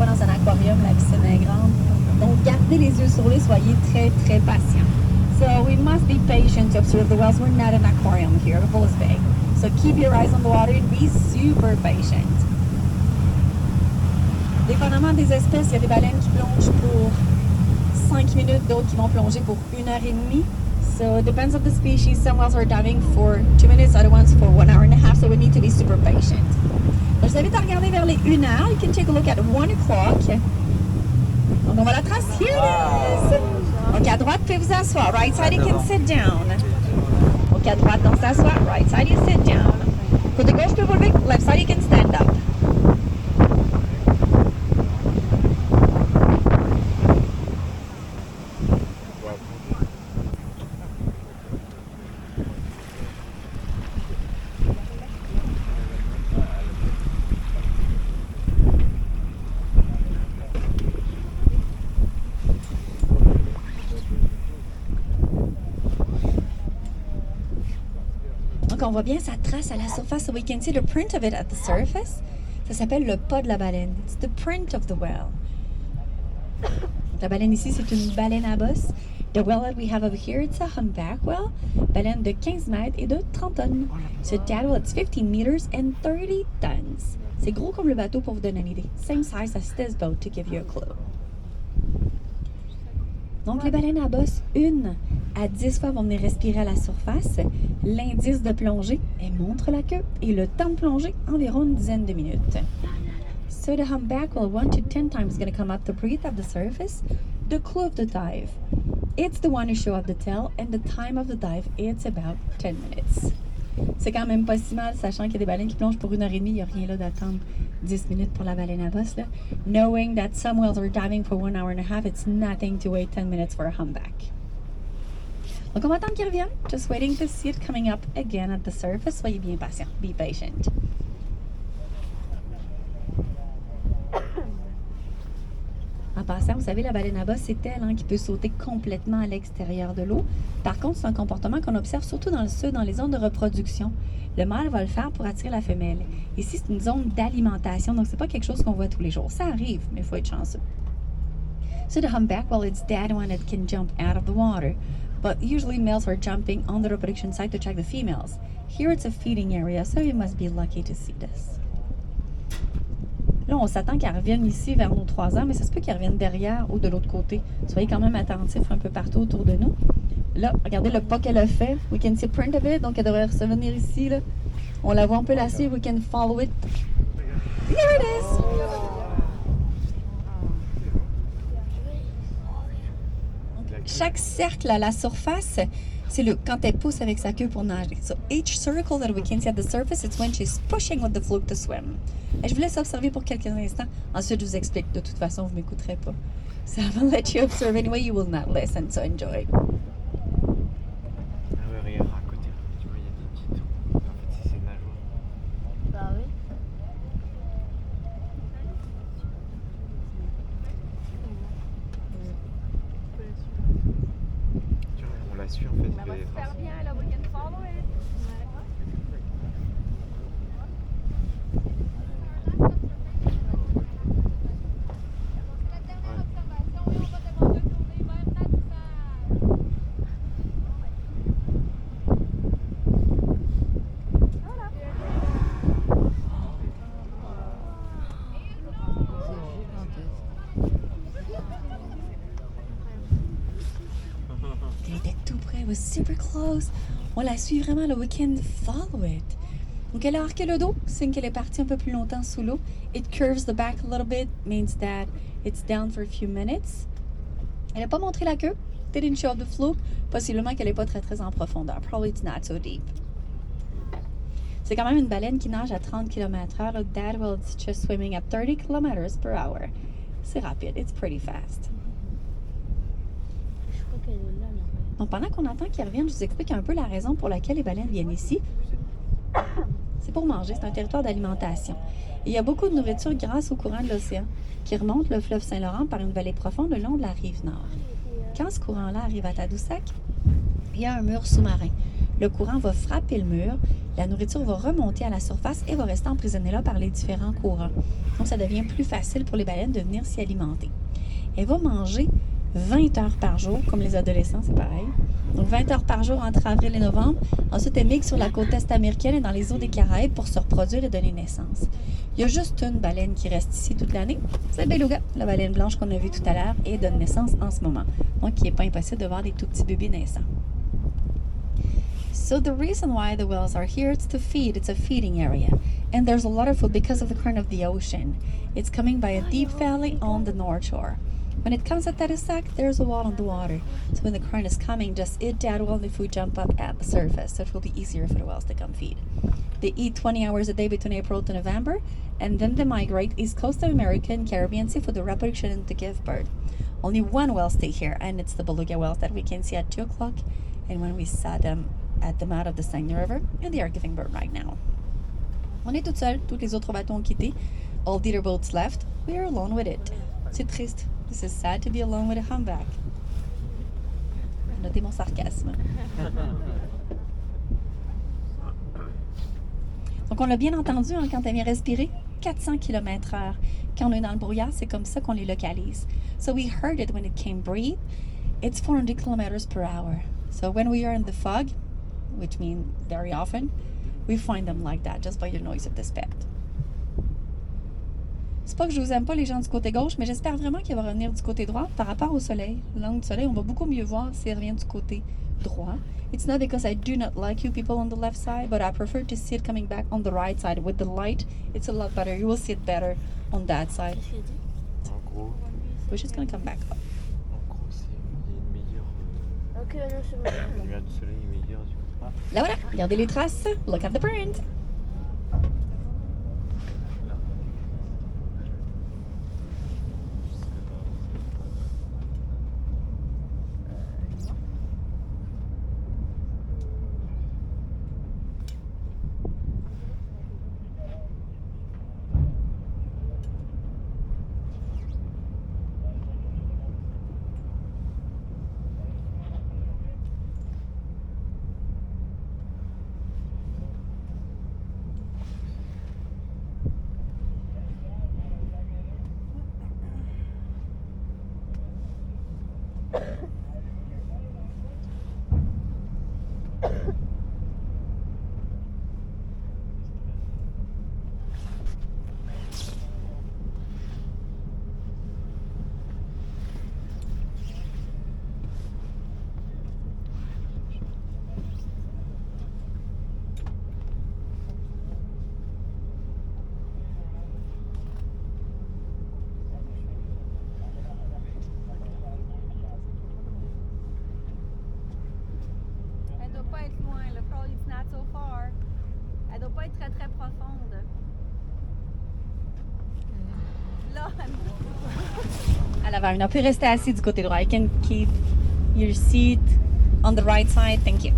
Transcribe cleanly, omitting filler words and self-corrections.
pas dans un aquarium, la piscine est grande. Donc, gardez les yeux sur lui, soyez très, très patient. So, we must be patient to observe the whales. We're not an aquarium here, the pool is big. So, keep your eyes on the water and be super patient. Dépendamment des espèces, il y a des baleines qui plongent pour 5 minutes, d'autres qui vont plonger pour 1h30. So it depends on the species. Some whales are diving for 2 minutes, other ones for 1.5 hours, so we need to be super patient. Donc, je vous invite à regarder vers les 1h. You can take a look at 1 o'clock. Donc, on va la trace. Here it is. Donc, à droite, vous pouvez vous asseoir. Right side, you can sit down. Donc, à droite, on s'assoit. Right side, you sit down. Côté gauche, vous pouvez vous lever. Left side, you can stand up. Donc, on voit bien sa trace à la surface, so we can see the print of it at the surface. Ça s'appelle le pas de la baleine. It's the print of the whale. La baleine ici, c'est une baleine à bosse. The whale that we have over here, it's a humpback whale. Baleine de 15 mètres et de 30 tonnes. Ce dad whale, it's 15 meters and 30 tons. C'est gros comme le bateau pour vous donner une idée. Same size as this boat to give you a clue. Donc, les baleines à bosse, 1 à 10 fois vont venir respirer à la surface. L'indice de plongée, elle montre la queue. Et le temps de plongée, environ une dizaine de minutes. So the humpback whale 1 to 10 times is going to come up to breathe at the surface. The clue of the dive, it's the one who show up the tail, and the time of the dive, it's about 10 minutes. C'est quand même pas si mal, sachant qu'il y a des baleines qui plongent pour 1h30, il n'y a rien là d'attendre 10 minutes pour la baleine à bosse. Là. Knowing that some whales are diving for 1.5 hours, it's nothing to wait 10 minutes for a humpback. Donc on va attendre qu'il revienne. Just waiting to see it coming up again at the surface. Soyez bien patient. Be patient. En passant, vous savez, la baleine à bosse, c'est elle qui peut sauter complètement à l'extérieur de l'eau. Par contre, c'est un comportement qu'on observe surtout dans le sud, dans les zones de reproduction. Le mâle va le faire pour attirer la femelle. Ici, c'est une zone d'alimentation, donc c'est pas quelque chose qu'on voit tous les jours. Ça arrive, mais il faut être chanceux. So the humpback, well, it's that one that can jump out of the water. But usually males are jumping on the reproduction site to check the females. Here it's a feeding area, so you must be lucky to see this. Là, on s'attend qu'elle revienne ici vers nos 3 ans, mais ça se peut qu'elle revienne derrière ou de l'autre côté. Soyez quand même attentifs un peu partout autour de nous. Là, regardez le pas qu'elle a fait. We can see print of it, donc elle devrait revenir ici. Là. On la voit, on peut la suivre. We can follow it. Here it is! Chaque cercle à la surface, c'est quand elle pousse avec sa queue pour nager. So each circle that we can see at the surface, it's when she's pushing with the fluke to swim. Et je vous laisse observer pour quelques instants. Ensuite, je vous explique. De toute façon, vous ne m'écouterez pas. So I will let you observe anyway. You will not listen, so enjoy. Ah ouais, regarde à côté. Tu vois, il y a des petits trous. En fait, c'est nageoires. Bah oui. Tu vois, on la suit en fait. Ça va super bien, là, we can follow it. Elle était tout près. It was super close. On la suit vraiment, là. We can follow it. Donc, elle a arqué le dos, signe qu'elle est partie un peu plus longtemps sous l'eau. It curves the back a little bit, means that it's down for a few minutes. Elle n'a pas montré la queue. Didn't show up the fluke. Possiblement qu'elle n'est pas très, très en profondeur. Probably it's not so deep. C'est quand même une baleine qui nage à 30 km/h. That whale is just swimming at 30 km/h. C'est rapide. It's pretty fast. Je crois qu'elle est là, là. Donc, pendant qu'on attend qu'ils reviennent, je vous explique un peu la raison pour laquelle les baleines viennent ici. C'est pour manger, c'est un territoire d'alimentation. Et il y a beaucoup de nourriture grâce au courant de l'océan qui remonte le fleuve Saint-Laurent par une vallée profonde le long de la rive nord. Quand ce courant-là arrive à Tadoussac, il y a un mur sous-marin. Le courant va frapper le mur, la nourriture va remonter à la surface et va rester emprisonnée là par les différents courants. Donc, ça devient plus facile pour les baleines de venir s'y alimenter. Elle va manger 20 heures par jour, comme les adolescents, c'est pareil. Donc, 20 heures par jour entre avril et novembre. Ensuite, elle migre sur la côte est américaine et dans les eaux des Caraïbes pour se reproduire et donner naissance. Il y a juste une baleine qui reste ici toute l'année. C'est le beluga, la baleine blanche qu'on a vue tout à l'heure et donne naissance en ce moment. Donc, il n'est pas impossible de voir des tout petits bébés naissants. So the reason why the whales are here is to feed. It's a feeding area. And there's a lot of food because of the current of the ocean. It's coming by a deep valley on the north shore. When it comes at Tadoussac, there's a wall on the water. So when the current is coming, just eat that wall and the food jump up at the surface. So it will be easier for the whales to come feed. They eat 20 hours a day between April to November, and then they migrate east coast of America and Caribbean Sea for the reproduction and to give birth. Only one whale stay here, and it's the beluga whales that we can see at 2 o'clock, and when we saw them at the mouth of the Saguenay River, and they are giving birth right now. On est toutes seules, tous les autres bateaux ont quitté. All the other boats left. We are alone with it. C'est triste. This is sad to be alone with a humpback. Notez mon sarcasme. Donc, on l'a bien entendu hein, quand elle vient respirer, 400 km/h. Quand on est dans le brouillard, c'est comme ça qu'on les localise. So we heard it when it came breathe. It's 400 km per hour. So when we are in the fog, which means very often, we find them like that, just by the noise of the spit. C'est pas que je vous aime pas les gens du côté gauche, mais j'espère vraiment qu'il va revenir du côté droit par rapport au soleil. L'angle du soleil, on va beaucoup mieux voir s'il revient du côté droit. It's not because I do not like you people on the left side, but I prefer to see it coming back on the right side. With the light, it's a lot better. You will see it better on that side. Qu'est-ce qu'il dit? En gros, Which is gonna come back up. en gros, il y a une meilleure. Ok, non, c'est bon. La lumière du soleil est meilleure du coup. Ah, Là voilà, regardez les traces. Look at the print. là. Elle doit pas être loin. Le crawl is not so far. Elle doit pas être très très profonde. Là, À l'avant, on peut rester assis du côté droit. You can keep your seat on the right side. Thank you.